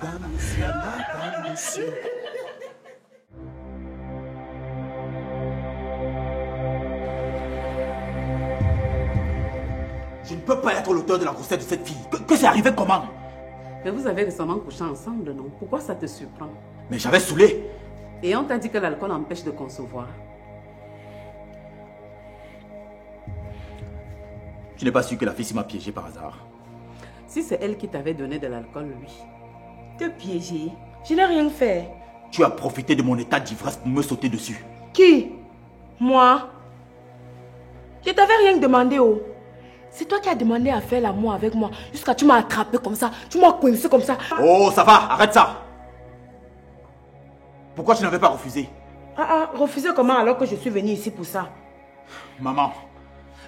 madame, monsieur. Je ne peux pas être l'auteur de la grossesse de cette fille. Que c'est arrivé comment? Mais vous avez récemment couché ensemble, non? Pourquoi ça te surprend? Mais j'avais saoulé. Et on t'a dit que l'alcool empêche de concevoir. Je n'ai pas su que la fille m'a piégé par hasard. Si c'est elle qui t'avait donné de l'alcool, oui. Te piéger? Je n'ai rien fait. Tu as profité de mon état d'ivresse pour me sauter dessus. Qui? Moi? Je t'avais rien demandé, oh. C'est toi qui as demandé à faire l'amour avec moi. Jusqu'à tu m'as attrapé comme ça. Tu m'as coincé comme ça. Oh, ça va, arrête ça. Pourquoi tu n'avais pas refusé? Refuser comment alors que je suis venue ici pour ça? Maman,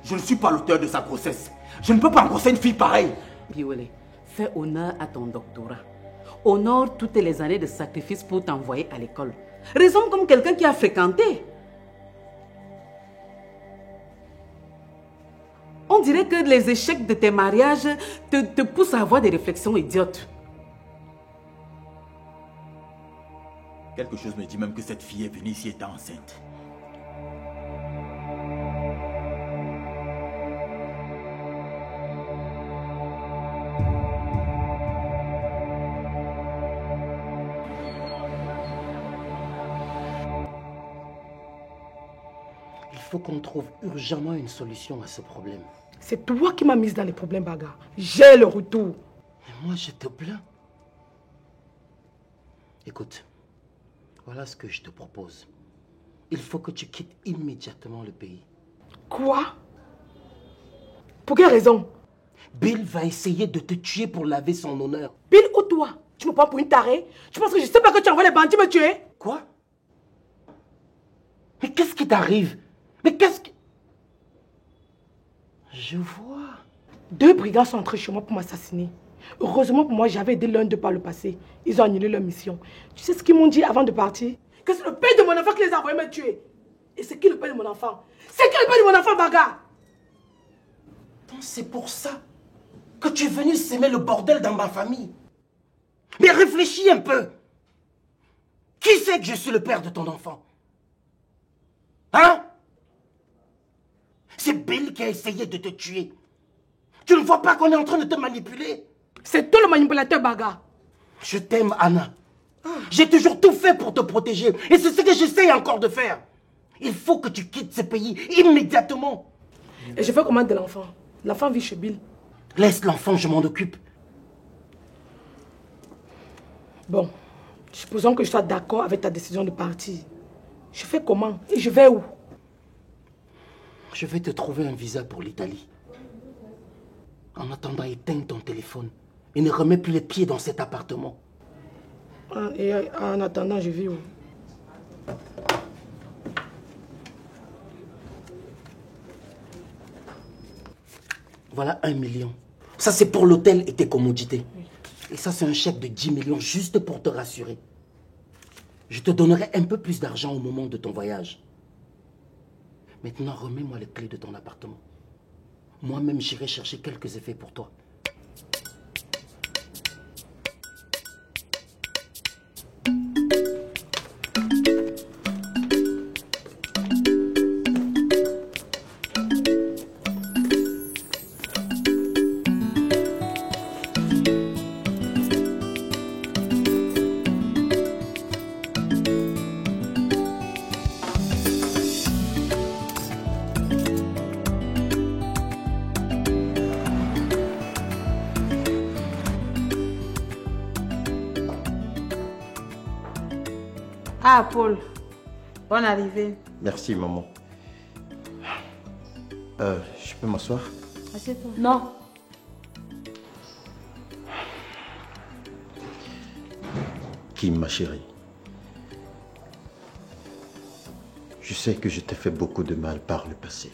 je ne suis pas l'auteur de sa grossesse. Je ne peux pas engrosser une fille pareille. Biolé, fais honneur à ton doctorat. Honore toutes les années de sacrifice pour t'envoyer à l'école. Raisonne comme quelqu'un qui a fréquenté. On dirait que les échecs de tes mariages te poussent à avoir des réflexions idiotes. Quelque chose me dit même que cette fille est venue ici étant enceinte. Il faut qu'on trouve urgemment une solution à ce problème. C'est toi qui m'as mise dans les problèmes, Baga. J'ai le retour. Mais moi, je te plains. Écoute, voilà ce que je te propose. Il faut que tu quittes immédiatement le pays. Quoi? Pour quelle raison? Bill va essayer de te tuer pour laver son honneur. Bill ou toi? Tu me prends pour une tarée? Tu penses que je sais pas que tu envoies les bandits me tuer? Quoi? Mais qu'est-ce qui t'arrive? Mais qu'est-ce que... Je vois. 2 brigands sont entrés chez moi pour m'assassiner. Heureusement pour moi, j'avais aidé l'un d'eux par le passé. Ils ont annulé leur mission. Tu sais ce qu'ils m'ont dit avant de partir? Que c'est le père de mon enfant qui les a envoyés me tuer. Et c'est qui le père de mon enfant? C'est qui le père de mon enfant, Baga? Donc c'est pour ça que tu es venu s'aimer le bordel dans ma famille. Mais réfléchis un peu. Qui sait que je suis le père de ton enfant? Hein? C'est Bill qui a essayé de te tuer. Tu ne vois pas qu'on est en train de te manipuler? C'est toi le manipulateur, Baga. Je t'aime, Anna. J'ai toujours tout fait pour te protéger. Et c'est ce que j'essaye encore de faire. Il faut que tu quittes ce pays immédiatement. Et je fais comment de l'enfant? L'enfant vit chez Bill. Laisse l'enfant, je m'en occupe. Bon, supposons que je sois d'accord avec ta décision de partir. Je fais comment? Et je vais où? Je vais te trouver un visa pour l'Italie. En attendant, éteins ton téléphone et ne remets plus les pieds dans cet appartement. Et en attendant, je vis où? Voilà 1 million. Ça, c'est pour l'hôtel et tes commodités. Et ça, c'est un chèque de 10 millions juste pour te rassurer. Je te donnerai un peu plus d'argent au moment de ton voyage. Maintenant, remets-moi les clés de ton appartement. Moi-même, j'irai chercher quelques effets pour toi. Ah, Paul, bonne arrivée. Merci, maman. Je peux m'asseoir? Assieds-toi. Non. Kim, ma chérie, je sais que je t'ai fait beaucoup de mal par le passé.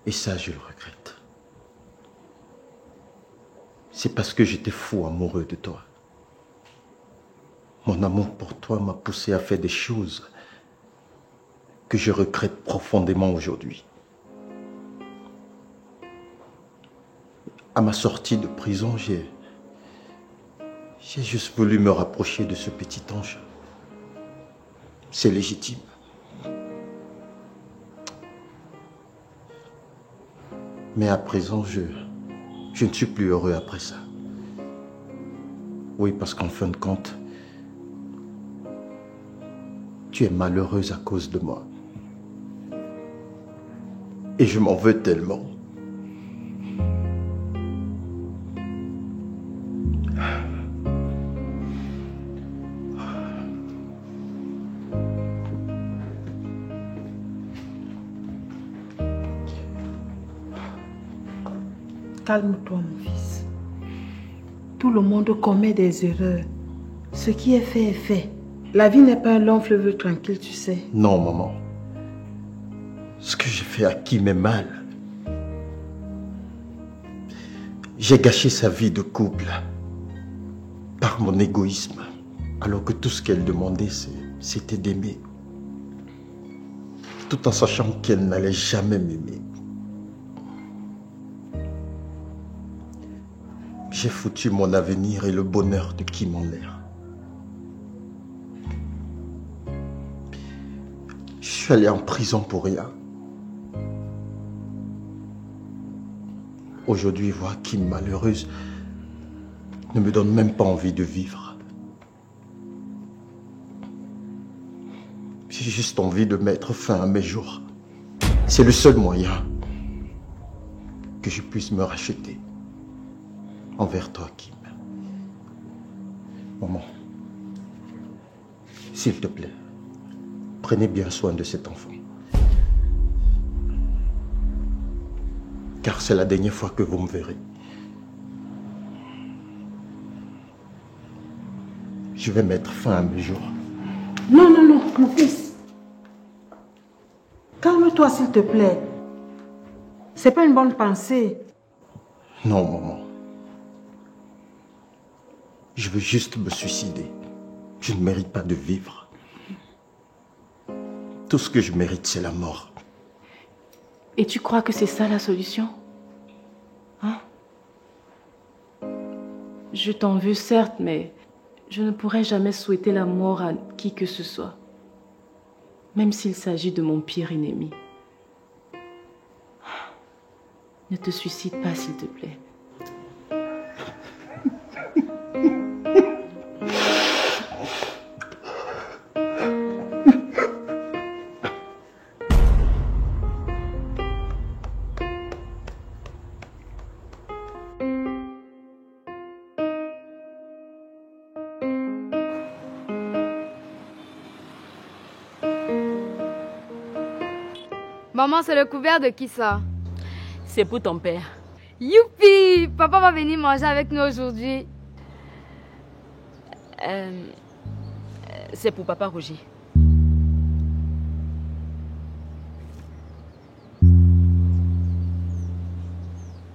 Et ça, je le regrette. C'est parce que j'étais fou amoureux de toi. Mon amour pour toi m'a poussé à faire des choses que je regrette profondément aujourd'hui. À ma sortie de prison, J'ai juste voulu me rapprocher de ce petit ange. C'est légitime. Mais à présent, je ne suis plus heureux après ça. Oui, parce qu'en fin de compte, tu es malheureuse à cause de moi. Et je m'en veux tellement. Calme-toi, mon fils. Tout le monde commet des erreurs. Ce qui est fait. La vie n'est pas un long fleuve tranquille, tu sais. Non, maman. Ce que j'ai fait à Kim est mal. J'ai gâché sa vie de couple par mon égoïsme, alors que tout ce qu'elle demandait, c'était d'aimer. Tout en sachant qu'elle n'allait jamais m'aimer. J'ai foutu mon avenir et le bonheur de Kim en l'air. Je suis allé en prison pour rien. Aujourd'hui, voir Kim malheureuse ne me donne même pas envie de vivre. J'ai juste envie de mettre fin à mes jours. C'est le seul moyen que je puisse me racheter envers toi, Kim. Maman, s'il te plaît, prenez bien soin de cet enfant. Car c'est la dernière fois que vous me verrez. Je vais mettre fin à mes jours. Non, mon fils. Calme-toi, s'il te plaît. C'est pas une bonne pensée. Non, maman. Je veux juste me suicider. Je ne mérite pas de vivre. Tout ce que je mérite, c'est la mort. Et tu crois que c'est ça la solution? Hein? Je t'en veux certes, mais je ne pourrai jamais souhaiter la mort à qui que ce soit. Même s'il s'agit de mon pire ennemi. Ne te suicide pas, s'il te plaît. Maman, c'est le couvert de qui ça? C'est pour ton père. Youpi! Papa va venir manger avec nous aujourd'hui. C'est pour papa Roger.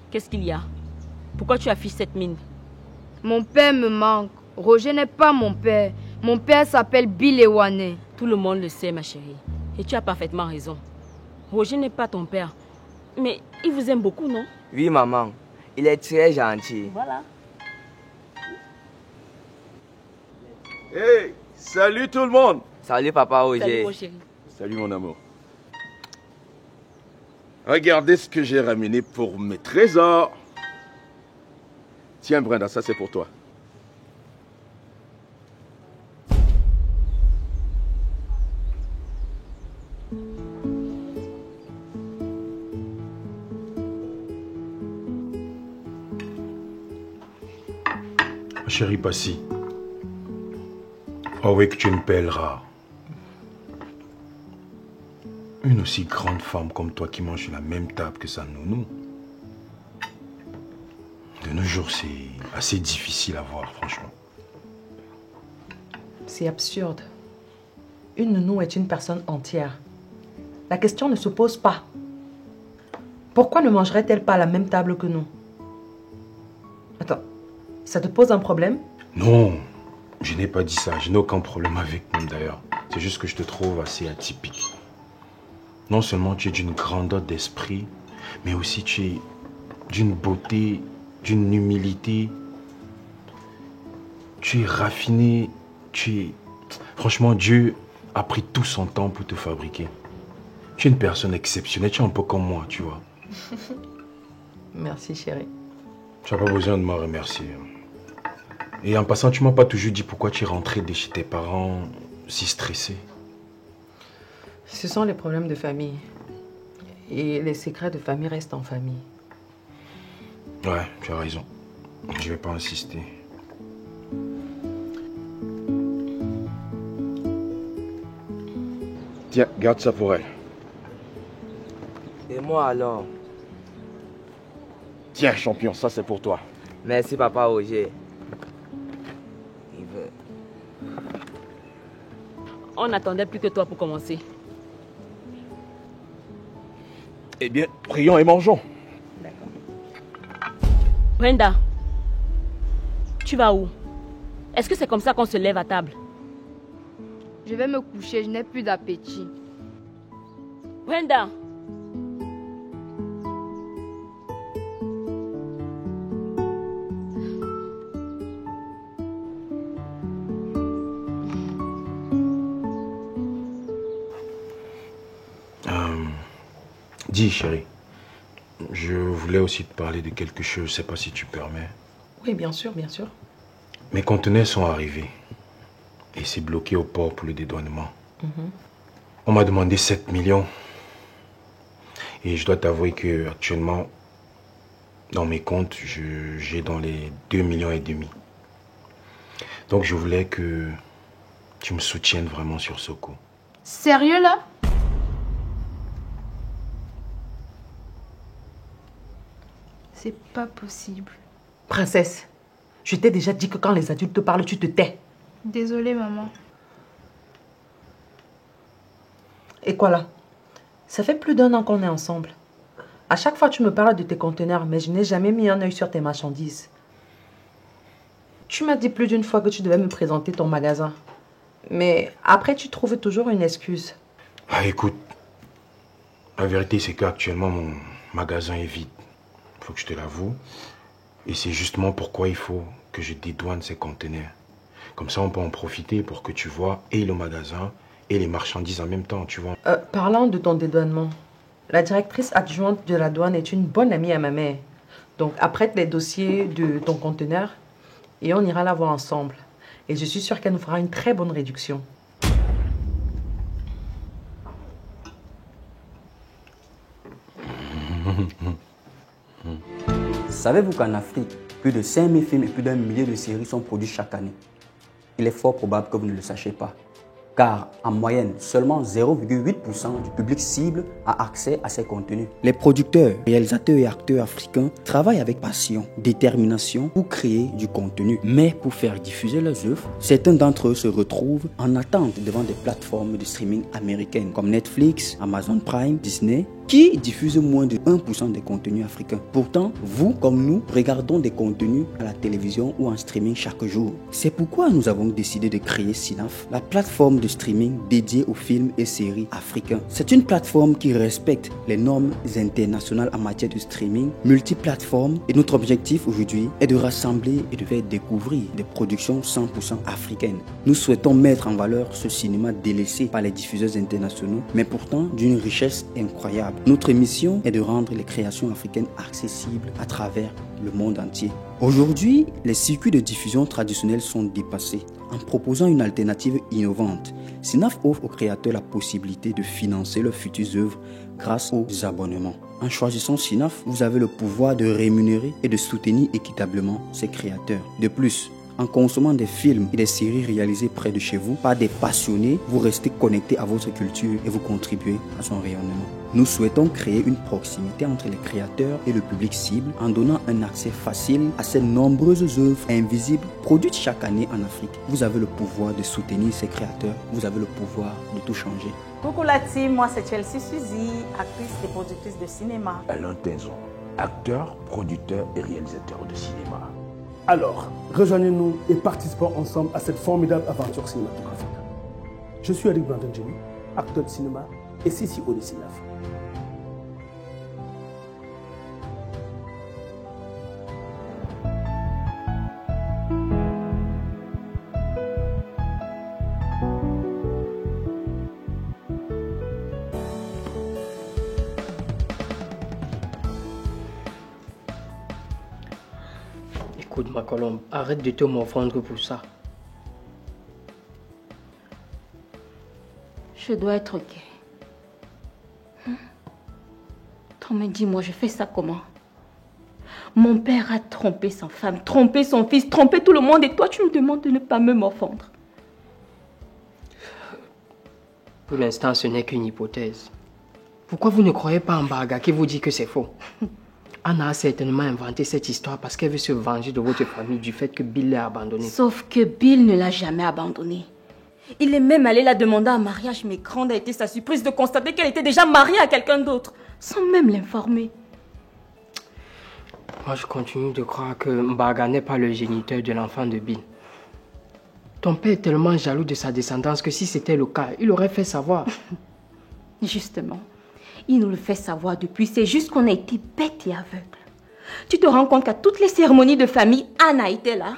Qu'est-ce qu'il y a? Pourquoi tu affiches cette mine? Mon père me manque. Roger n'est pas mon père. Mon père s'appelle Bill Ewane. Tout le monde le sait, ma chérie. Et tu as parfaitement raison. Roger n'est pas ton père. Mais il vous aime beaucoup, non? Oui, maman. Il est très gentil. Voilà. Hey, salut tout le monde. Salut, papa Roger. Salut, mon chéri. Salut, mon amour. Regardez ce que j'ai ramené pour mes trésors. Tiens, Brenda, ça c'est pour toi. Chérie Passy, avouez que tu es une perle rare. Une aussi grande femme comme toi qui mange sur la même table que sa nounou. De nos jours, c'est assez difficile à voir, franchement. C'est absurde. Une nounou est une personne entière. La question ne se pose pas. Pourquoi ne mangerait-elle pas à la même table que nous? Attends, ça te pose un problème? Non, je n'ai pas dit ça. Je n'ai aucun problème avec nous d'ailleurs. C'est juste que je te trouve assez atypique. Non seulement tu es d'une grandeur d'esprit, mais aussi tu es d'une beauté, d'une humilité. Tu es raffiné, Franchement, Dieu a pris tout son temps pour te fabriquer. Tu es une personne exceptionnelle, tu es un peu comme moi, tu vois. Merci, chérie. Tu n'as pas besoin de me remercier. Et en passant, tu m'as pas toujours dit pourquoi tu es rentré de chez tes parents si stressé. Ce sont les problèmes de famille. Et les secrets de famille restent en famille. Ouais, tu as raison. Je vais pas insister. Tiens, garde ça pour elle. Et moi alors? Tiens, champion, ça c'est pour toi. Merci, papa Roger. Il veut. On n'attendait plus que toi pour commencer. Eh bien, prions et mangeons. Brenda, tu vas où? Est-ce que c'est comme ça qu'on se lève à table? Je vais me coucher, je n'ai plus d'appétit. Brenda! Dis, chérie, je voulais aussi te parler de quelque chose, je sais pas si tu permets. Oui, bien sûr, bien sûr. Mes conteneurs sont arrivés et c'est bloqué au port pour le dédouanement. On m'a demandé 7 millions. Et je dois t'avouer que actuellement, dans mes comptes, j'ai dans les 2,5 millions. Donc je voulais que tu me soutiennes vraiment sur ce coup. Sérieux là? C'est pas possible. Princesse, je t'ai déjà dit que quand les adultes te parlent, tu te tais. Désolée, maman. Et quoi là? Ça fait plus d'1 an qu'on est ensemble. À chaque fois, tu me parles de tes conteneurs, mais je n'ai jamais mis un œil sur tes marchandises. Tu m'as dit plus d'une fois que tu devais me présenter ton magasin. Mais après, tu trouves toujours une excuse. Ah, écoute, la vérité, c'est qu'actuellement, mon magasin est vide. Faut que je te l'avoue. Et c'est justement pourquoi il faut que je dédouane ces conteneurs. Comme ça, on peut en profiter pour que tu vois et le magasin et les marchandises en même temps, tu vois. Parlant de ton dédouanement, la directrice adjointe de la douane est une bonne amie à ma mère. Donc, apprête les dossiers de ton conteneur et on ira la voir ensemble. Et je suis sûre qu'elle nous fera une très bonne réduction. Savez-vous qu'en Afrique, plus de 5000 films et plus d'1 millier de séries sont produits chaque année? Il est fort probable que vous ne le sachiez pas. Car en moyenne, seulement 0,8% du public cible a accès à ces contenus. Les producteurs, réalisateurs et acteurs africains travaillent avec passion, détermination pour créer du contenu. Mais pour faire diffuser leurs œuvres, certains d'entre eux se retrouvent en attente devant des plateformes de streaming américaines comme Netflix, Amazon Prime, Disney, qui diffusent moins de 1% des contenus africains. Pourtant, vous comme nous, regardons des contenus à la télévision ou en streaming chaque jour. C'est pourquoi nous avons décidé de créer Cinaf, la plateforme de streaming dédiée aux films et séries africains. C'est une plateforme qui respecte les normes internationales en matière de streaming, multiplateforme, et notre objectif aujourd'hui est de rassembler et de faire découvrir des productions 100% africaines. Nous souhaitons mettre en valeur ce cinéma délaissé par les diffuseurs internationaux, mais pourtant d'une richesse incroyable. Notre mission est de rendre les créations africaines accessibles à travers le monde entier. Aujourd'hui, les circuits de diffusion traditionnels sont dépassés. En proposant une alternative innovante, Cinaf offre aux créateurs la possibilité de financer leurs futures œuvres grâce aux abonnements. En choisissant Cinaf, vous avez le pouvoir de rémunérer et de soutenir équitablement ces créateurs. De plus, en consommant des films et des séries réalisées près de chez vous par des passionnés, vous restez connecté à votre culture et vous contribuez à son rayonnement. Nous souhaitons créer une proximité entre les créateurs et le public cible en donnant un accès facile à ces nombreuses œuvres invisibles produites chaque année en Afrique. Vous avez le pouvoir de soutenir ces créateurs, vous avez le pouvoir de tout changer. Coucou la team, moi c'est Chelsea Suzy, actrice et productrice de cinéma. Alain Tenzon, acteur, producteur et réalisateur de cinéma. Alors, rejoignez-nous et participons ensemble à cette formidable aventure cinématographique. Je suis Eric Brandon Jenny, acteur de cinéma et CCO de Cinaf. Écoute, ma colombe, arrête de te morfondre pour ça. Je dois être ok. Mais dis-moi, je fais ça comment? Mon père a trompé sa femme, trompé son fils, trompé tout le monde et toi tu me demandes de ne pas me morfondre. Pour l'instant, ce n'est qu'une hypothèse. Pourquoi vous ne croyez pas en Mbaga qui vous dit que c'est faux? Anna a certainement inventé cette histoire parce qu'elle veut se venger de votre famille du fait que Bill l'a abandonnée. Sauf que Bill ne l'a jamais abandonnée. Il est même allé la demander en mariage, mais grande a été sa surprise de constater qu'elle était déjà mariée à quelqu'un d'autre, sans même l'informer. Moi, je continue de croire que Mbaga n'est pas le géniteur de l'enfant de Bill. Ton père est tellement jaloux de sa descendance que si c'était le cas, il aurait fait savoir. Justement, il nous le fait savoir depuis. C'est juste qu'on a été bêtes et aveugles. Tu te rends compte qu'à toutes les cérémonies de famille, Anna était là.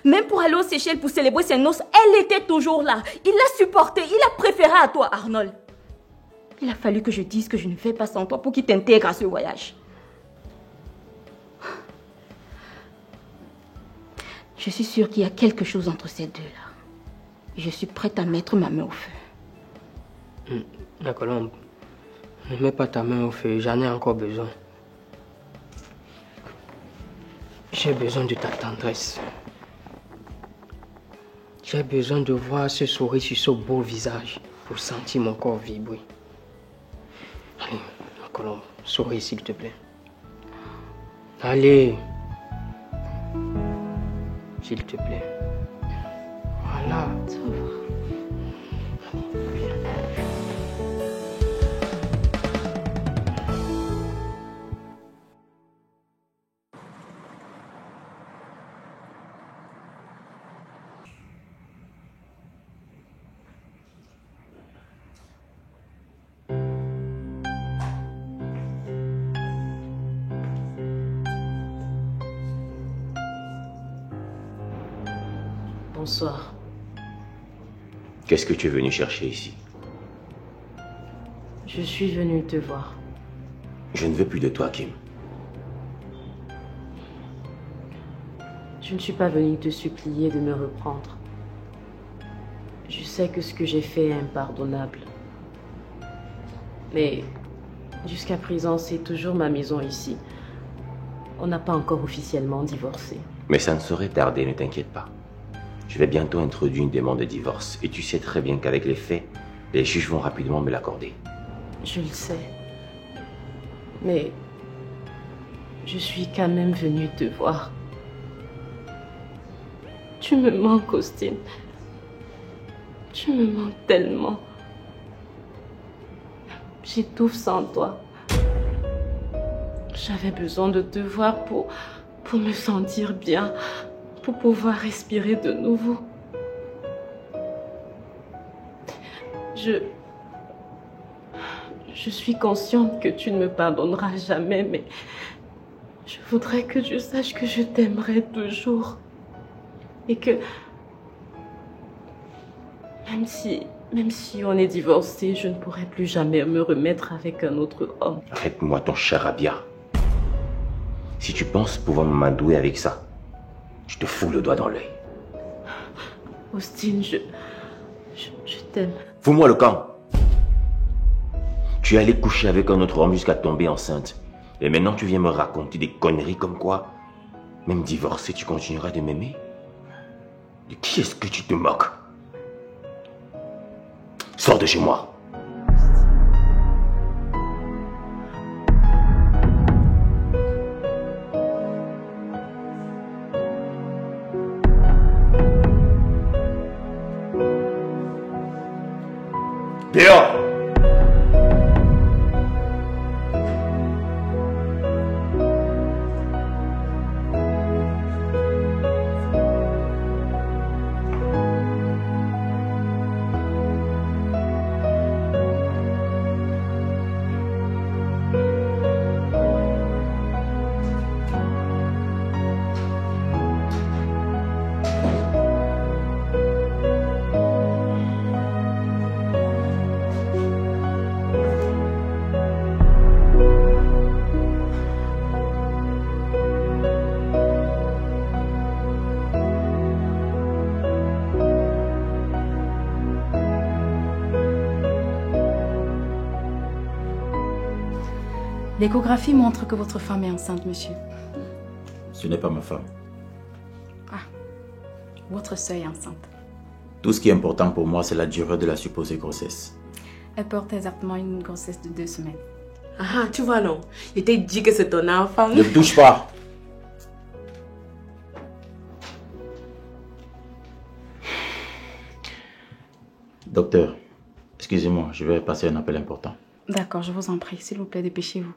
Même pour aller aux Seychelles pour célébrer ses noces, elle était toujours là. Il l'a supporté, il a préféré à toi, Arnold. Il a fallu que je dise que je ne vais pas sans toi pour qu'il t'intègre à ce voyage. Je suis sûre qu'il y a quelque chose entre ces deux-là. Je suis prête à mettre ma main au feu. La colombe, ne mets pas ta main au feu, j'en ai encore besoin. J'ai besoin de ta tendresse. J'ai besoin de voir ce sourire sur ce beau visage pour sentir mon corps vibrer. Allez, la colombe, souris s'il te plaît. Allez. S'il te plaît. Voilà. Ça va. Bonsoir. Qu'est-ce que tu es venu chercher ici? Je suis venue te voir. Je ne veux plus de toi, Kim. Je ne suis pas venue te supplier de me reprendre. Je sais que ce que j'ai fait est impardonnable. Mais jusqu'à présent, c'est toujours ma maison ici. On n'a pas encore officiellement divorcé. Mais ça ne saurait tarder, ne t'inquiète pas. Je vais bientôt introduire une demande de divorce et tu sais très bien qu'avec les faits, les juges vont rapidement me l'accorder. Je le sais. Mais je suis quand même venue te voir. Tu me manques, Austin. Tu me manques tellement. J'étouffe sans toi. J'avais besoin de te voir pour me sentir bien. Pour pouvoir respirer de nouveau. Je suis consciente que tu ne me pardonneras jamais, mais je voudrais que tu saches que je t'aimerai toujours. Et que même si on est divorcés, je ne pourrai plus jamais me remettre avec un autre homme. Arrête-moi ton charabia. Si tu penses pouvoir m'amadouer avec ça, je te fous le doigt dans l'œil. Austin, je t'aime. Fous-moi le camp. Tu es allé coucher avec un autre homme jusqu'à tomber enceinte. Et maintenant tu viens me raconter des conneries comme quoi, même divorcé, tu continueras de m'aimer? De qui est-ce que tu te moques? Sors de chez moi. Dehors! L'échographie montre que votre femme est enceinte, monsieur. Ce n'est pas ma femme. Ah, votre sœur est enceinte. Tout ce qui est important pour moi, c'est la durée de la supposée grossesse. Elle porte exactement une grossesse de 2 semaines. Ah, tu vois non, je t'ai dit que c'est ton enfant. Ne me touche pas. Docteur, excusez-moi, je vais passer un appel important. D'accord, je vous en prie. S'il vous plaît, dépêchez-vous.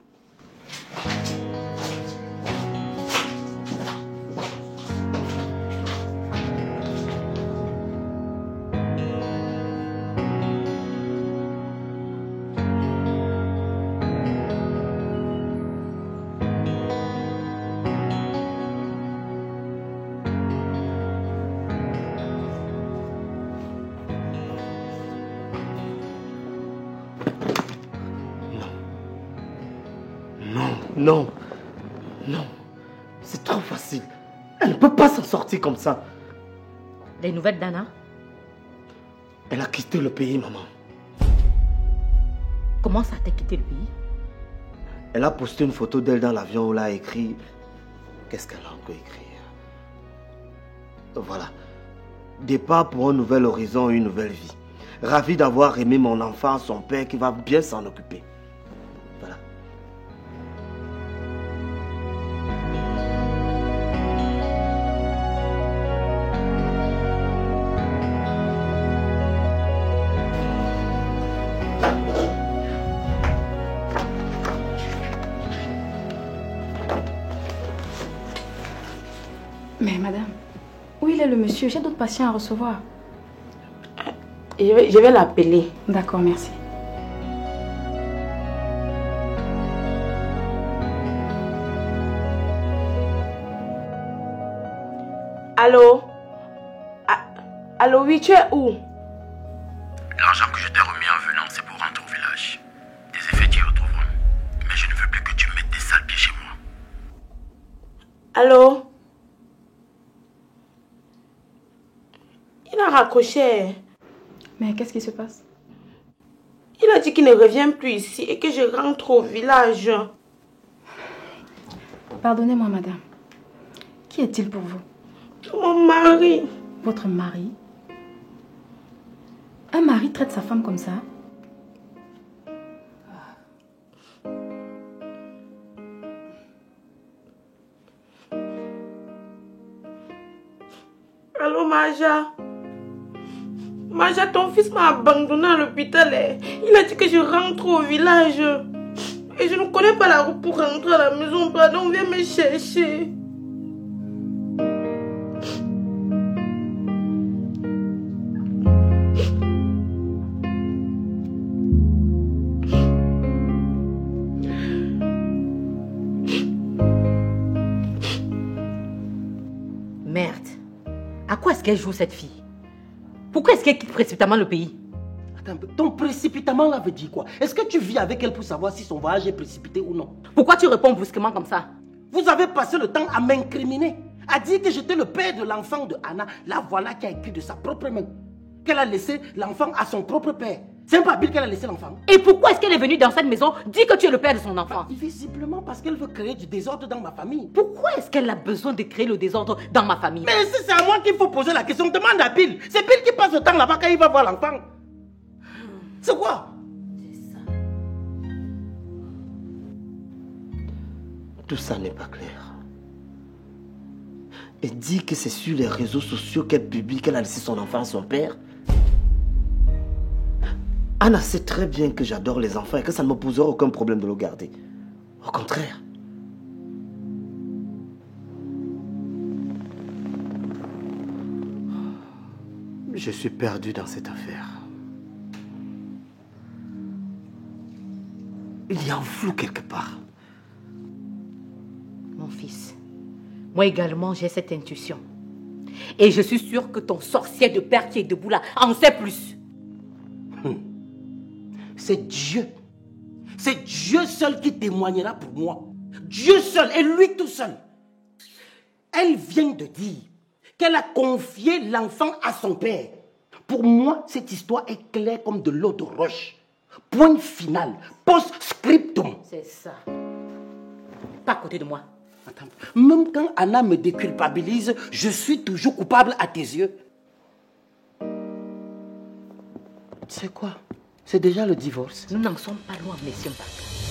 Non, non, c'est trop facile. Elle ne peut pas s'en sortir comme ça. Les nouvelles d'Anna? Elle a quitté le pays, maman. Comment ça t'a quitté le pays? Elle a posté une photo d'elle dans l'avion où elle a écrit... Qu'est-ce qu'elle a encore écrit? Voilà. Départ pour un nouvel horizon, une nouvelle vie. Ravi d'avoir aimé mon enfant, son père qui va bien s'en occuper. Voilà. Mais madame, où il est le monsieur? J'ai d'autres patients à recevoir. Je vais l'appeler. D'accord, merci. Allô? Allô, oui, tu es où? L'argent que je t'ai remis en venant, c'est pour rentrer au village. Tes effets t'y retrouveront. Mais je ne veux plus que tu mettes des sales pieds chez moi. Allô? Il a raccroché. Mais qu'est-ce qui se passe? Il a dit qu'il ne revient plus ici et que je rentre au village. Pardonnez-moi, madame. Qui est-il pour vous? Mon mari. Votre mari? Un mari traite sa femme comme ça? Allô, Maja? Maja, ton fils m'a abandonné à l'hôpital. Il a dit que je rentre au village. Et je ne connais pas la route pour rentrer à la maison. Pardon, viens me chercher. Merde. À quoi est-ce qu'elle joue, cette fille? Pourquoi est-ce qu'elle quitte précipitamment le pays? Attends, ton précipitamment là veut dire quoi? Est-ce que tu vis avec elle pour savoir si son voyage est précipité ou non? Pourquoi tu réponds brusquement comme ça? Vous avez passé le temps à m'incriminer, à dire que j'étais le père de l'enfant de Anna. Là, voilà qui a écrit de sa propre main qu'elle a laissé l'enfant à son propre père. C'est un papier qu'elle a laissé l'enfant. Et pourquoi est-ce qu'elle est venue dans cette maison dire que tu es le père de son enfant? Visiblement parce qu'elle veut créer du désordre dans ma famille. Pourquoi est-ce qu'elle a besoin de créer le désordre dans ma famille? Mais si c'est à moi qu'il faut poser la question, demande à Bill. C'est Bill qui passe le temps là-bas quand il va voir l'enfant. C'est quoi? Tout ça n'est pas clair. Et dit que c'est sur les réseaux sociaux qu'elle publie qu'elle a laissé son enfant à son père. Anna sait très bien que j'adore les enfants et que ça ne me posera aucun problème de le garder. Au contraire. Je suis perdu dans cette affaire. Il y a un flou quelque part. Mon fils, moi également j'ai cette intuition. Et je suis sûre que ton sorcier de père qui est debout là en sait plus. C'est Dieu. C'est Dieu seul qui témoignera pour moi. Dieu seul et lui tout seul. Elle vient de dire qu'elle a confié l'enfant à son père. Pour moi, cette histoire est claire comme de l'eau de roche. Point final. Post-scriptum. C'est ça. pas à côté de moi. Attends, même quand Anna me déculpabilise, je suis toujours coupable à tes yeux. C'est quoi? C'est déjà le divorce. Nous n'en sommes pas loin, monsieur Mbaka.